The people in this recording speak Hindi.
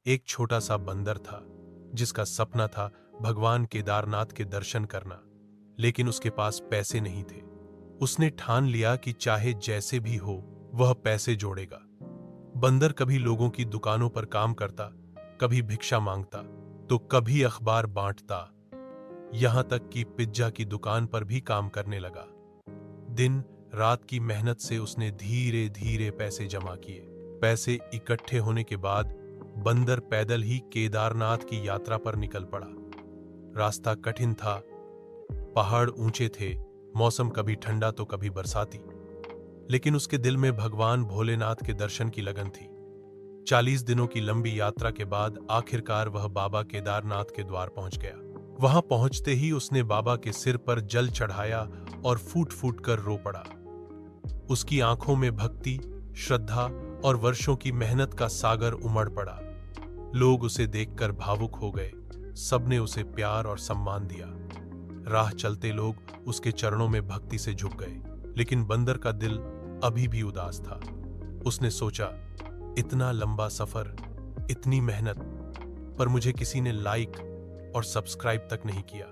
एक छोटा सा बंदर था जिसका सपना था भगवान केदारनाथ के दर्शन करना, लेकिन उसके पास पैसे नहीं थे। उसने ठान लिया कि चाहे जैसे भी हो वह पैसे जोड़ेगा। बंदर कभी लोगों की दुकानों पर काम करता, कभी भिक्षा मांगता, तो कभी अखबार बांटता, यहां तक कि पिज्जा की दुकान पर भी काम करने लगा। दिन रात की मेहनत से उसने धीरे धीरे पैसे जमा किए। पैसे इकट्ठे होने के बाद बंदर पैदल ही केदारनाथ की यात्रा पर निकल पड़ा। रास्ता कठिन था, पहाड़ ऊंचे थे, मौसम कभी ठंडा तो कभी बरसाती, लेकिन उसके दिल में भगवान भोलेनाथ के दर्शन की लगन थी। 40 दिनों की लंबी यात्रा के बाद आखिरकार वह बाबा केदारनाथ के द्वार पहुंच गया। वहां पहुंचते ही उसने बाबा के सिर पर जल चढ़ाया और फूट फूट कर रो पड़ा। उसकी आंखों में भक्ति, श्रद्धा और वर्षों की मेहनत का सागर उमड़ पड़ा। लोग उसे देखकर भावुक हो गए, सबने उसे प्यार और सम्मान दिया। राह चलते लोग उसके चरणों में भक्ति से झुक गए, लेकिन बंदर का दिल अभी भी उदास था। उसने सोचा, इतना लंबा सफर, इतनी मेहनत, पर मुझे किसी ने लाइक और सब्सक्राइब तक नहीं किया।